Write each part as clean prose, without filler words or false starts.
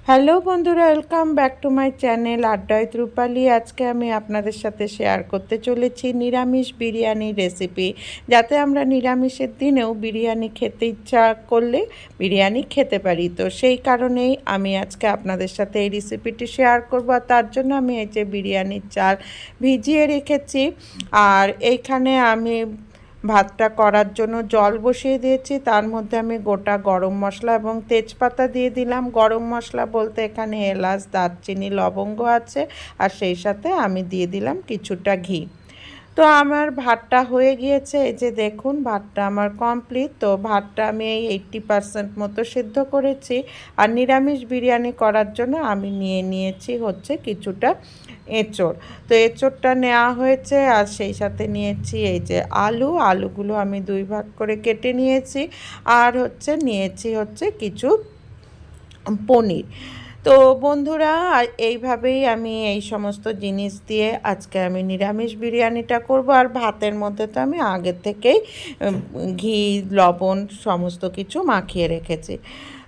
Hello বন্ধুরা, welcome back to my channel আড্ডা with রূপালী। আজকে আমি আপনাদের সাথে শেয়ার করতে চলেছি নিরামিষ বিরিয়ানি রেসিপি, যাতে আমরা নিরামিষের দিনেও বিরিয়ানি খেতে ইচ্ছা করলে বিরিয়ানি খেতে পারি। তো সেই কারণেই আমি আজকে আপনাদের সাথে এই রেসিপিটি শেয়ার করব। আর তার জন্য আমি এই যে বিরিয়ানির চাল ভিজিয়ে রেখেছি, আর এইখানে আমি ভাতটা করার জন্য জল বসিয়ে দিয়েছি। তার মধ্যে আমি গোটা গরম মশলা এবং তেজপাতা দিয়ে দিলাম। গরম মশলা বলতে এখানে এলাচ, দারচিনি, লবঙ্গ আছে, আর সেই সাথে আমি দিয়ে দিলাম কিছুটা ঘি। তো আমার ভাতটা হয়ে গিয়েছে, এই যে দেখুন ভাতটা আমার কমপ্লিট। তো ভাতটা আমি এই 80% মতো সিদ্ধ করেছি। আর নিরামিষ বিরিয়ানি করার জন্য আমি নিয়েছি হচ্ছে কিছুটা এঁচোড়। তো এঁচোড়টা নেওয়া হয়েছে, আর সেই সাথে নিয়েছি এই যে আলুগুলো আমি 2 ভাগ করে কেটে নিয়েছি। আর নিয়েছি কিছু পনির। তো বন্ধুরা, এইভাবেই আমি এই সমস্ত জিনিস দিয়ে আজকে আমি নিরামিষ বিরিয়ানিটা করব। আর ভাতের মধ্যে তো আমি আগে থেকেই ঘি, লবণ সমস্ত কিছু মাখিয়ে রেখেছি।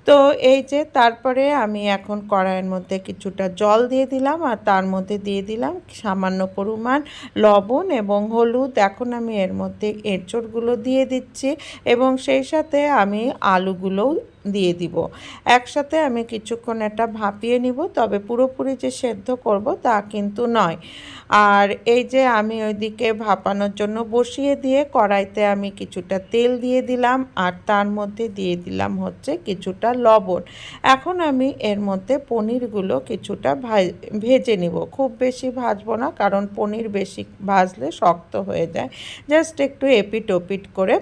তো এই যে তারপরে আমি এখন কড়াইয়ের মধ্যে কিছুটা জল দিয়ে দিলাম, আর তার মধ্যে দিয়ে দিলাম সামান্য পরিমাণ লবণ এবং হলুদ। এখন আমি এর মধ্যে এঁচোড়গুলো দিয়ে দিচ্ছি, এবং সেই সাথে আমি আলুগুলোও দিয়ে দিব। একসাথে আমি কিছুক্ষণ এটা ভাপিয়ে নিব, তবে পুরোপুরি যে সেদ্ধ করব তা কিন্তু নয়। আর এই যে আমি ওইদিকে ভাপানোর জন্য বসিয়ে দিয়ে কড়াইতে আমি কিছুটা তেল দিয়ে দিলাম, আর তার মধ্যে দিয়ে দিলাম কিছুটা লবণ। এখন আমি এর মধ্যে পনিরগুলো কিছুটা ভেজে নিব। খুব বেশি ভাজবো না, কারণ পনির বেশি ভাজলে শক্ত হয়ে যায়। জাস্ট একটু এপিট ওপিট করে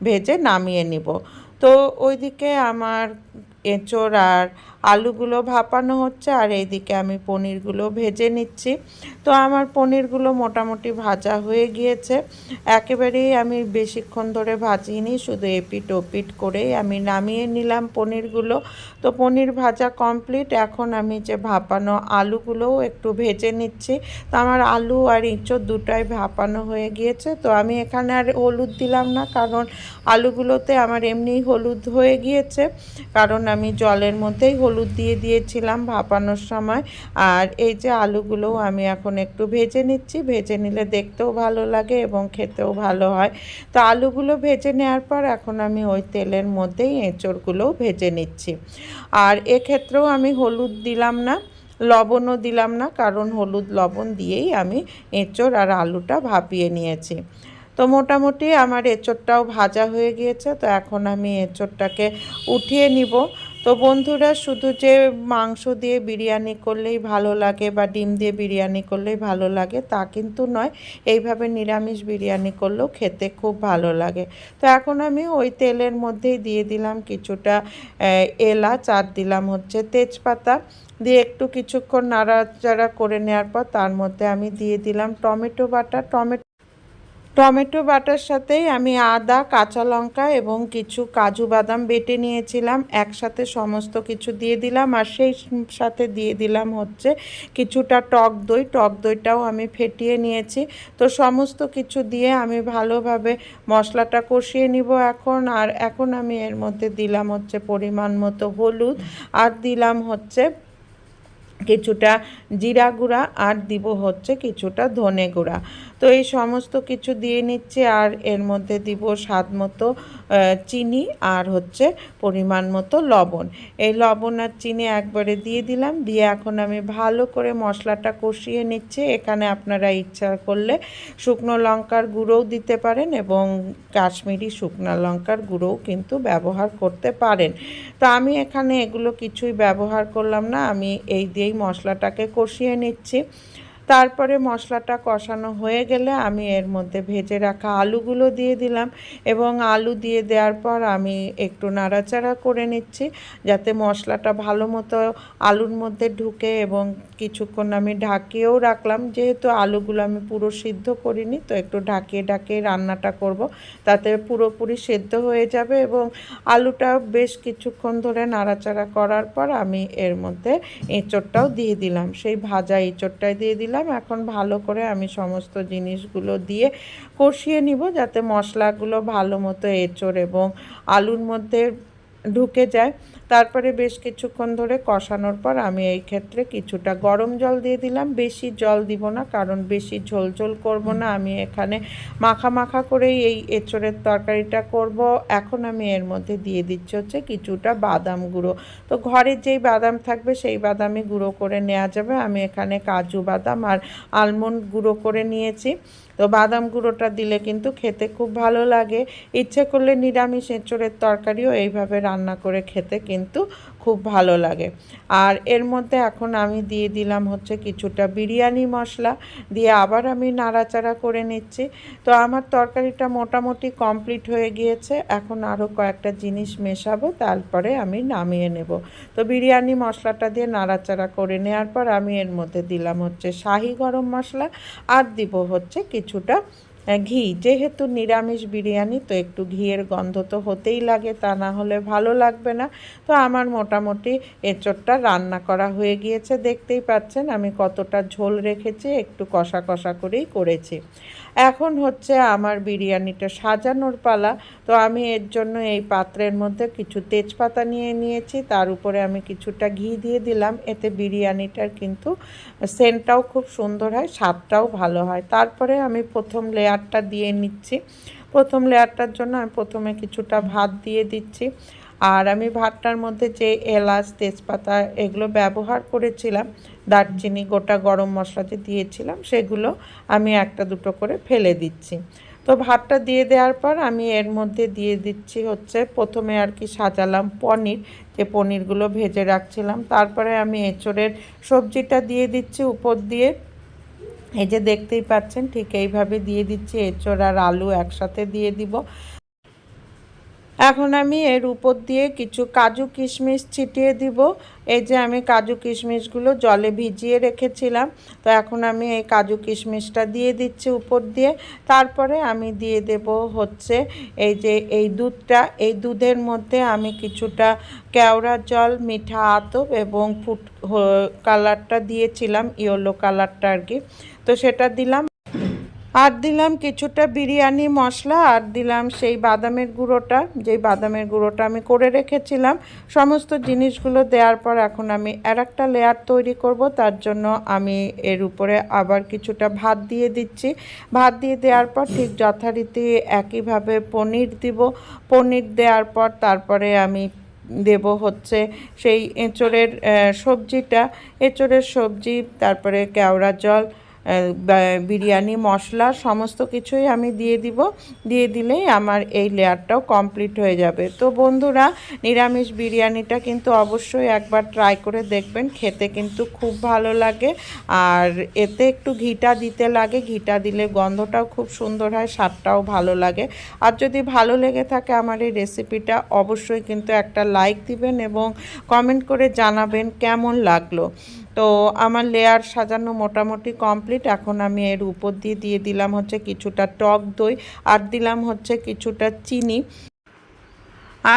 ভেজে নামিয়ে নিব। তো ওইদিকে আমার এঁচোড় আর আলুগুলো ভাপানো হচ্ছে, আর এইদিকে আমি পনিরগুলো ভেজে নিচ্ছি। তো আমার পনিরগুলো মোটামুটি ভাজা হয়ে গিয়েছে। একেবারেই আমি বেশিক্ষণ ধরে ভাজিনি, শুধু এপিট ওপিট করেই আমি নামিয়ে নিলাম পনিরগুলো। তো পনির ভাজা কমপ্লিট। এখন আমি যে ভাপানো আলুগুলোও একটু ভেজে নিচ্ছি। তো আমার আলু আর এঁচোড় দুটাই ভাপানো হয়ে গিয়েছে। তো আমি এখানে আর হলুদ দিলাম না, কারণ আলুগুলোতে আমার এমনিই হলুদ হয়ে গিয়েছে, কারণ আমি জলের মধ্যেই হলুদ দিয়ে দিয়েছিলাম ভাপানোর সময়। আর এই যে আলুগুলোও আমি এখন একটু ভেজে নিচ্ছি। ভেজে নিলে দেখতেও ভালো লাগে এবং খেতেও ভালো হয়। তো আলুগুলো ভেজে নেওয়ার পর এখন আমি ওই তেলের মধ্যেই এঁচোড়গুলোও ভেজে নিচ্ছি। আর এক্ষেত্রেও আমি হলুদ দিলাম না, লবণও দিলাম না, কারণ হলুদ লবণ দিয়েই আমি এঁচোড় আর আলুটা ভাপিয়ে নিয়েছি। তো মোটামুটি আমার এঁচোড়টাও ভাজা হয়ে গিয়েছে। তো এখন আমি এঁচোড়টাকে উঠিয়ে নিব। তো বন্ধুরা, শুধু যে মাংস দিয়ে বিরিয়ানি করলেই ভালো লাগে বা ডিম দিয়ে বিরিয়ানি করলেই ভালো লাগে তা কিন্তু নয়। এইভাবে নিরামিষ বিরিয়ানি করলেও খেতে খুব ভালো লাগে। তো এখন আমি ওই তেলের মধ্যেই দিয়ে দিলাম কিছুটা এলাচ, আর দিলাম তেজপাতা। দিয়ে একটু কিছুক্ষণ নাড়াচাড়া করে নেওয়ার পর তার মধ্যে আমি দিয়ে দিলাম টমেটো বাটা। টমেটো বাটার সাথেই আমি আদা, কাঁচা লঙ্কা এবং কিছু কাজু বাদাম বেটে নিয়েছিলাম, একসাথে সমস্ত কিছু দিয়ে দিলাম। আর সেই সাথে দিয়ে দিলাম কিছুটা টক দই। টক দইটাও আমি ফেটিয়ে নিয়েছি। তো সমস্ত কিছু দিয়ে আমি ভালোভাবে মশলাটা কষিয়ে নিব এখন। আর এখন আমি এর মধ্যে দিলাম পরিমাণ মতো হলুদ, আর দিলাম কিছুটা জিরা গুঁড়া, আর দিব কিছুটা ধনে গুঁড়া। তো এই সমস্ত কিছু দিয়ে নিচ্ছি। আর এর মধ্যে দিব স্বাদ মতো চিনি, আর পরিমাণ মতো লবণ। এই লবণ আর চিনি একবারে দিয়ে দিলাম। দিয়ে এখন আমি ভালো করে মশলাটা কষিয়ে নিচ্ছি। এখানে আপনারা ইচ্ছা করলে শুকনো লঙ্কার গুঁড়োও দিতে পারেন, এবং কাশ্মীরি শুকনো লঙ্কার গুঁড়োও কিন্তু ব্যবহার করতে পারেন। তো আমি এখানে এগুলো কিছুই ব্যবহার করলাম না, আমি এই দিয়েই মশলাটাকে কষিয়ে নিচ্ছি। তারপরে মশলাটা কষানো হয়ে গেলে আমি এর মধ্যে ভেজে রাখা আলুগুলো দিয়ে দিলাম, এবং আলু দিয়ে দেওয়ার পর আমি একটু নাড়াচাড়া করে নিচ্ছি, যাতে মশলাটা ভালো মতো আলুর মধ্যে ঢুকে। এবং কিছুক্ষণ আমি ঢাকিয়েও রাখলাম, যেহেতু আলুগুলো আমি পুরো সিদ্ধ করিনি, তো একটু ঢাকিয়ে ঢাকিয়ে রান্নাটা করব, তাতে পুরোপুরি সেদ্ধ হয়ে যাবে। এবং আলুটা বেশ কিছুক্ষণ ধরে নাড়াচাড়া করার পর আমি এর মধ্যে এঁচোড়টাও দিয়ে দিলাম, সেই ভাজা এঁচোড়টাই দিয়ে দিলাম। এখন ভালো করে আমি সমস্ত জিনিসগুলো দিয়ে কষিয়ে নিব, যাতে মশলাগুলো ভালো মতো এঁচোড় এবং আলুর মধ্যে ঢুকে যায়। তারপরে বেশ কিছুক্ষণ ধরে কষানোর পর আমি এই ক্ষেত্রে কিছুটা গরম জল দিয়ে দিলাম। বেশি জল দিব না, কারণ বেশি ঝোল ঝোল করব না, আমি এখানে মাখা মাখা করেই এই এঁচোড়ের তরকারিটা করব। এখন আমি এর মধ্যে দিয়ে দিচ্ছি হচ্ছে কিছুটা বাদাম গুঁড়ো। তো ঘরে যেই বাদাম থাকবে সেই বাদামই গুঁড়ো করে নেওয়া যাবে। আমি এখানে কাজু বাদাম আর আলমন্ড গুঁড়ো করে নিয়েছি। তো বাদাম গুঁড়োটা দিলে কিন্তু খেতে খুব ভালো লাগে। ইচ্ছে করলে নিরামিষ এঁচোড়ের তরকারিও এইভাবে রান্না করে খেতে কিন্তু খুব ভালো লাগে। আর এর মধ্যে এখন আমি দিয়ে দিলাম হচ্ছে কিছুটা বিরিয়ানি মশলা, দিয়ে আবার আমি নাড়াচাড়া করে নিচ্ছি। তো আমার তরকারিটা মোটামুটি কমপ্লিট হয়ে গিয়েছে। এখন আরও কয়েকটা জিনিস মেশাবো, তারপরে আমি নামিয়ে নেব। তো বিরিয়ানি মশলাটা দিয়ে নাড়াচাড়া করে নেওয়ার পর আমি এর মধ্যে দিলাম হচ্ছে শাহি গরম মশলা, আর দিব হচ্ছে কিছুটা ঘি। যেহেতু নিরামিষ বিরিয়ানি, তো একটু ঘিয়ের গন্ধ তো হতেই লাগে, তা না হলে ভালো লাগবে না। তো আমার মোটামুটি এঁচোড়টা রান্না করা হয়ে গিয়েছে। দেখতেই পাচ্ছেন আমি কতটা ঝোল রেখেছি, একটু কষা কষা করেই করেছি। এখন হচ্ছে আমার বিরিয়ানিটা সাজানোর পালা। তো আমি এর জন্য এই পাত্রের মধ্যে কিছু তেজপাতা নিয়ে নিয়েছি, তার উপরে আমি কিছুটা ঘি দিয়ে দিলাম। এতে বিরিয়ানিটার কিন্তু সেন্টটাও খুব সুন্দর হয়, স্বাদটাও ভালো হয়। তারপরে আমি প্রথম লেয়ারটা দিয়ে নিচ্ছি। প্রথম লেয়ারটার জন্য আমি প্রথমে কিছুটা ভাত দিয়ে দিচ্ছি। আর আমি ভাতটার মধ্যে যে এলাচ, তেজপাতা এগুলো ব্যবহার করেছিলাম, দারচিনি, গোটা গরম মশলা যে দিয়েছিলাম, সেগুলো আমি একটা দুটো করে ফেলে দিচ্ছি। তো ভাতটা দিয়ে দেওয়ার পর আমি এর মধ্যে দিয়ে দিচ্ছি হচ্ছে, প্রথমে আর কি সাজালাম পনির, যে পনিরগুলো ভেজে রাখছিলাম। তারপরে আমি এঁচোড়ের সবজিটা দিয়ে দিচ্ছি উপর দিয়ে। এই যে দেখতেই পাচ্ছেন, ঠিক এইভাবে দিয়ে দিচ্ছি। এঁচোড় আর আলু একসাথে দিয়ে দিব। এখন আমি এর উপর দিয়ে কিছু কাজু কিশমিশ ছিটিয়ে দিব। এই যে আমি কাজু কিশমিশগুলো জলে ভিজিয়ে রেখেছিলাম, তো এখন আমি এই কাজু কিশমিশটা দিয়ে দিচ্ছি উপর দিয়ে। তারপরে আমি দিয়ে দেব হচ্ছে এই যে এই দুধটা। এই দুধের মধ্যে আমি কিছুটা কেওড়া জল, মিঠা আতপ এবং ফুড কালারটা দিয়েছিলাম, ইয়েলো কালারটা আর কি। তো সেটা দিলাম। আর দিলাম কিছুটা বিরিয়ানি মশলা, আর দিলাম সেই বাদামের গুঁড়োটা, যেই বাদামের গুঁড়োটা আমি করে রেখেছিলাম। সমস্ত জিনিসগুলো দেওয়ার পর এখন আমি আরেকটা লেয়ার তৈরি করব। তার জন্য আমি এর উপরে আবার কিছুটা ভাত দিয়ে দিচ্ছি। ভাত দিয়ে দেওয়ার পর ঠিক যথারীতি একইভাবে পনির দিব। পনির দেওয়ার পর তারপরে আমি দেব হচ্ছে সেই এঁচোড়ের সবজিটা, এঁচোড়ের সবজি, তারপরে কেওড়া জল, বিরিয়ানি মশলা, সমস্ত কিছুই আমি দিয়ে দিব। দিয়ে দিলেই আমার এই লেয়ারটাও কমপ্লিট হয়ে যাবে। তো বন্ধুরা, নিরামিষ বিরিয়ানিটা কিন্তু অবশ্যই একবার ট্রাই করে দেখবেন, খেতে কিন্তু খুব ভালো লাগে। আর এতে একটু ঘিটা দিতে লাগে, ঘিটা দিলে গন্ধটাও খুব সুন্দর হয়, স্বাদটাও ভালো লাগে। আর যদি ভালো লেগে থাকে আমার এই রেসিপিটা, অবশ্যই কিন্তু একটা লাইক দিবেন এবং কমেন্ট করে জানাবেন কেমন লাগলো। তো আমার লেয়ার সাজানো মোটামুটি কমপ্লিট। এখন আমি এর উপর দিয়ে দিয়ে দিলাম হচ্ছে কিছুটা টক দই, আর দিলাম হচ্ছে কিছুটা চিনি।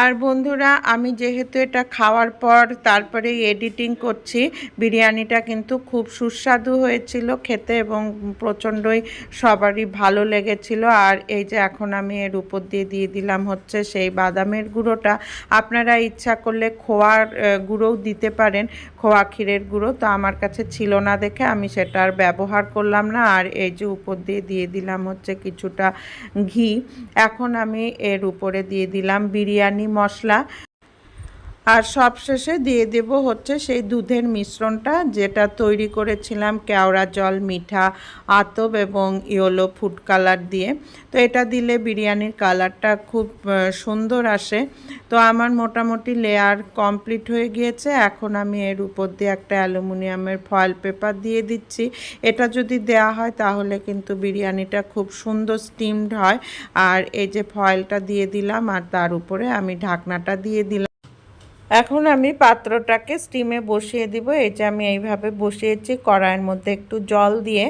আর বন্ধুরা, আমি যেহেতু এটা খাওয়ার পর তারপরে এডিটিং করছি, বিরিয়ানিটা কিন্তু খুব সুস্বাদু হয়েছিল খেতে এবং প্রচণ্ডই সবারই ভালো লেগেছিল। আর এই যে এখন আমি এর উপর দিয়ে দিয়ে দিলাম হচ্ছে সেই বাদামের গুঁড়োটা। আপনারা ইচ্ছা করলে খোয়ার গুঁড়োও দিতে পারেন, খোয়া ক্ষীরের গুঁড়ো। তো আমার কাছে ছিল না দেখে আমি সেটা আর ব্যবহার করলাম না। আর এই যে উপর দিয়ে দিয়ে দিলাম হচ্ছে কিছুটা ঘি। এখন আমি এর উপরে দিয়ে দিলাম বিরিয়ানি মশলা, আর সবশেষে দিয়ে দেব হচ্ছে সেই দুধের মিশ্রণটা, যেটা তৈরি করেছিলাম কেওড়া জল, মিঠা আতপ এবং ইয়েলো ফুড কালার দিয়ে। তো এটা দিলে বিরিয়ানির কালারটা খুব সুন্দর আসে। তো আমার মোটামুটি লেয়ার কমপ্লিট হয়ে গিয়েছে। এখন আমি এর উপর দিয়ে একটা অ্যালুমিনিয়ামের ফয়েল পেপার দিয়ে দিচ্ছি। এটা যদি দেয়া হয় তাহলে কিন্তু বিরিয়ানিটা খুব সুন্দর স্টিমড হয়। আর এই যে ফয়েলটা দিয়ে দিলাম, আর তার উপরে আমি ঢাকনাটা দিয়ে দিলাম। এখন আমি পাত্রটাকে স্টিমে বসিয়ে দিব। এই যে আমি এইভাবে বসিয়েছি কড়াইয়ের মধ্যে একটু জল দিয়ে।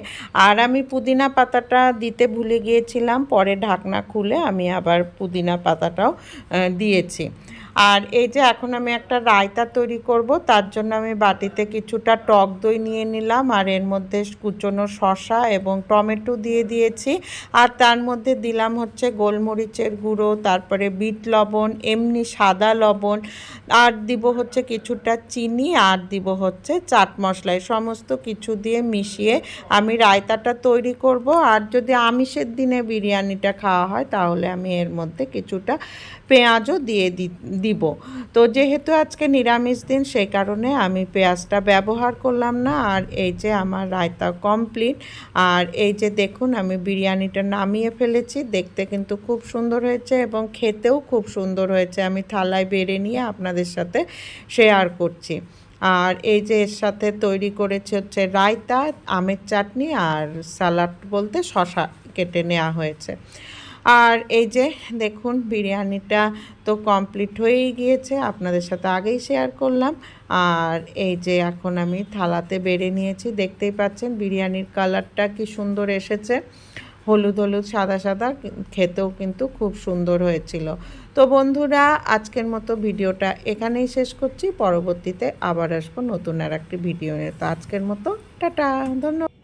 আর আমি পুদিনা পাতাটা দিতে ভুলে গিয়েছিলাম, পরে ঢাকনা খুলে আমি আবার পুদিনা পাতাটাও দিয়েছি। আর এই যে এখন আমি একটা রায়তা তৈরি করব, তার জন্য আমি বাটিতে কিছুটা টক দই নিয়ে নিলাম আর এর মধ্যে কুচনো শসা এবং টমেটো দিয়ে দিয়েছি। আর তার মধ্যে দিলাম হচ্ছে গোলমরিচের গুঁড়ো, তারপরে বিট লবণ, এমনি সাদা লবণ, আর দিব হচ্ছে কিছুটা চিনি, আর দিব হচ্ছে চাট মশলা। সমস্ত কিছু দিয়ে মিশিয়ে আমি রায়তাটা তৈরি করব। আর যদি আমিষের দিনে বিরিয়ানিটা খাওয়া হয় তাহলে আমি এর মধ্যে কিছুটা পেঁয়াজও দিয়ে দিব। তো যেহেতু আজকে নিরামিষ দিন সেই কারণে আমি পেঁয়াজটা ব্যবহার করলাম না। আর এই যে আমার রায়তা কমপ্লিট। আর এই যে দেখুন আমি বিরিয়ানিটা নামিয়ে ফেলেছি, দেখতে কিন্তু খুব সুন্দর হয়েছে এবং খেতেও খুব সুন্দর হয়েছে। আমি থালায় বেড়ে নিয়ে আপনাদের সাথে শেয়ার করছি। আর এই যে এর সাথে তৈরি করেছে হচ্ছে রায়তা, আমের চাটনি আর স্যালাড বলতে শসা কেটে নেওয়া হয়েছে। আর এই যে দেখুন বিরিয়ানিটা তো কমপ্লিট হয়েই গিয়েছে, আপনাদের সাথে আগেই শেয়ার করলাম। আর এই যে এখন আমি থালাতে বেড়ে নিয়েছি, দেখতেই পাচ্ছেন বিরিয়ানির কালারটা কি সুন্দর এসেছে, হলুদ হলুদ সাদা সাদা, খেতেও কিন্তু খুব সুন্দর হয়েছিল। তো বন্ধুরা আজকের মতো ভিডিওটা এখানেই শেষ করছি, পরবর্তীতে আবার আসবো নতুন আর একটি ভিডিও নিয়ে। তো আজকের মতো টাটা, ধন্যবাদ।